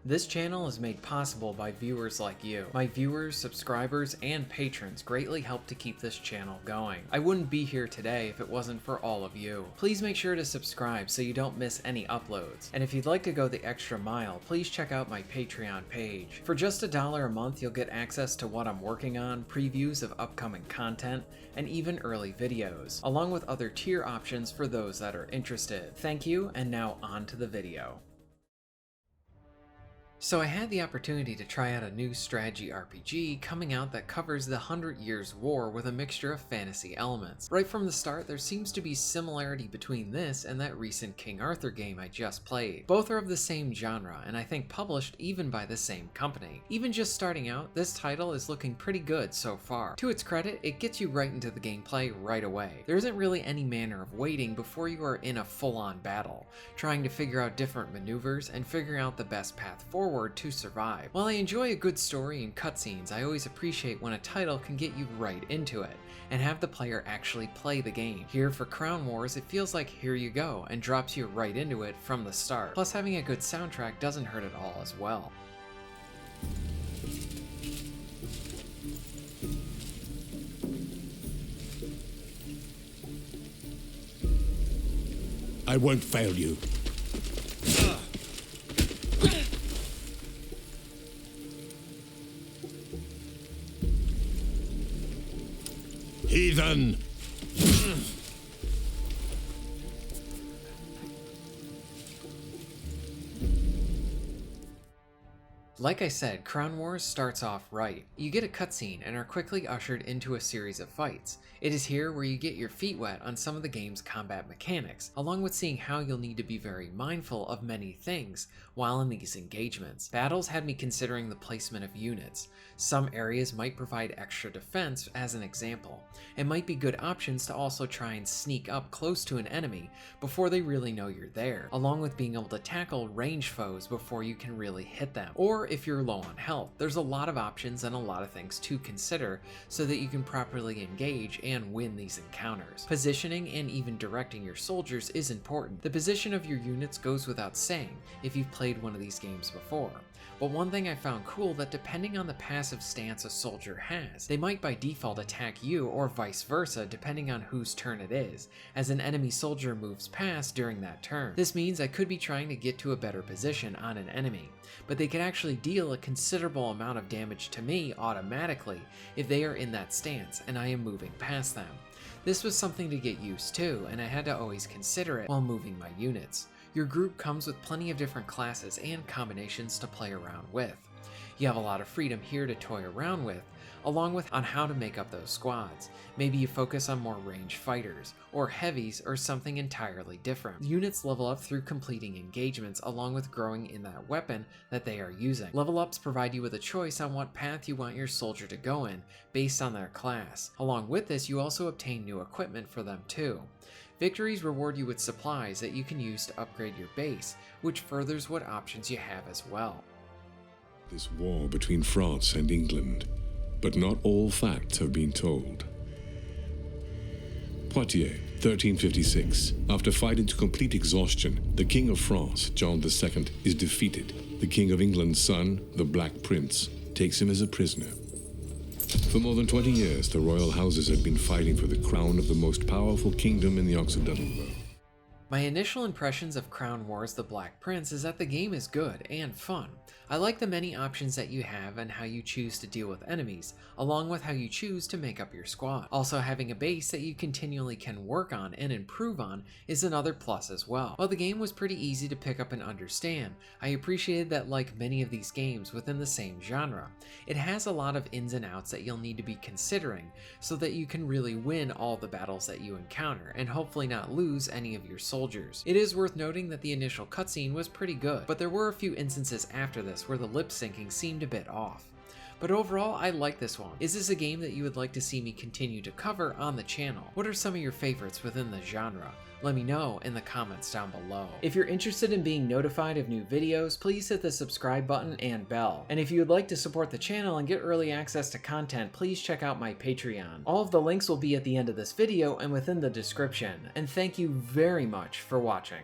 This channel is made possible by viewers like you. My viewers, subscribers, and patrons greatly help to keep this channel going. I wouldn't be here today if it wasn't for all of you. Please make sure to subscribe so you don't miss any uploads. And if you'd like to go the extra mile, please check out my Patreon page. For just $1 a month, you'll get access to what I'm working on, previews of upcoming content, and even early videos, along with other tier options for those that are interested. Thank you, and now on to the video. So I had the opportunity to try out a new strategy RPG coming out that covers the 100 Years' War with a mixture of fantasy elements. Right from the start, there seems to be similarity between this and that recent King Arthur game I just played. Both are of the same genre, and I think published even by the same company. Even just starting out, this title is looking pretty good so far. To its credit, it gets you right into the gameplay right away. There isn't really any manner of waiting before you are in a full-on battle, trying to figure out different maneuvers and figuring out the best path forward to survive. While I enjoy a good story and cutscenes, I always appreciate when a title can get you right into it, and have the player actually play the game. Here for Crown Wars, it feels like here you go, and drops you right into it from the start. Plus having a good soundtrack doesn't hurt at all as well. I won't fail you. Heathen! Like I said, Crown Wars starts off right. You get a cutscene and are quickly ushered into a series of fights. It is here where you get your feet wet on some of the game's combat mechanics, along with seeing how you'll need to be very mindful of many things while in these engagements. Battles had me considering the placement of units. Some areas might provide extra defense as an example. It might be good options to also try and sneak up close to an enemy before they really know you're there, along with being able to tackle ranged foes before you can really hit them. Or if you're low on health, there's a lot of options and a lot of things to consider so that you can properly engage and win these encounters. Positioning and even directing your soldiers is important. The position of your units goes without saying if you've played one of these games before. But one thing I found cool that depending on the passive stance a soldier has, they might by default attack you or vice versa depending on whose turn it is, as an enemy soldier moves past during that turn. This means I could be trying to get to a better position on an enemy, but they could actually deal a considerable amount of damage to me automatically if they are in that stance and I am moving past them. This was something to get used to, and I had to always consider it while moving my units. Your group comes with plenty of different classes and combinations to play around with. You have a lot of freedom here to toy around with, along with on how to make up those squads. Maybe you focus on more ranged fighters, or heavies, or something entirely different. Units level up through completing engagements along with growing in that weapon that they are using. Level ups provide you with a choice on what path you want your soldier to go in, based on their class. Along with this, you also obtain new equipment for them too. Victories reward you with supplies that you can use to upgrade your base, which furthers what options you have as well. This war between France and England, but not all facts have been told. Poitiers, 1356. After fighting to complete exhaustion, the King of France, John II, is defeated. The King of England's son, the Black Prince, takes him as a prisoner. For more than 20 years, the royal houses had been fighting for the crown of the most powerful kingdom in the Occidental world. My initial impressions of Crown Wars: The Black Prince is that the game is good and fun. I like the many options that you have and how you choose to deal with enemies, along with how you choose to make up your squad. Also, having a base that you continually can work on and improve on is another plus as well. While the game was pretty easy to pick up and understand, I appreciated that, like many of these games within the same genre, it has a lot of ins and outs that you'll need to be considering so that you can really win all the battles that you encounter and hopefully not lose any of your soldiers. It is worth noting that the initial cutscene was pretty good, but there were a few instances after this where the lip syncing seemed a bit off. But overall, I like this one. Is this a game that you would like to see me continue to cover on the channel? What are some of your favorites within the genre? Let me know in the comments down below. If you're interested in being notified of new videos, please hit the subscribe button and bell. And if you would like to support the channel and get early access to content, please check out my Patreon. All of the links will be at the end of this video and within the description. And thank you very much for watching.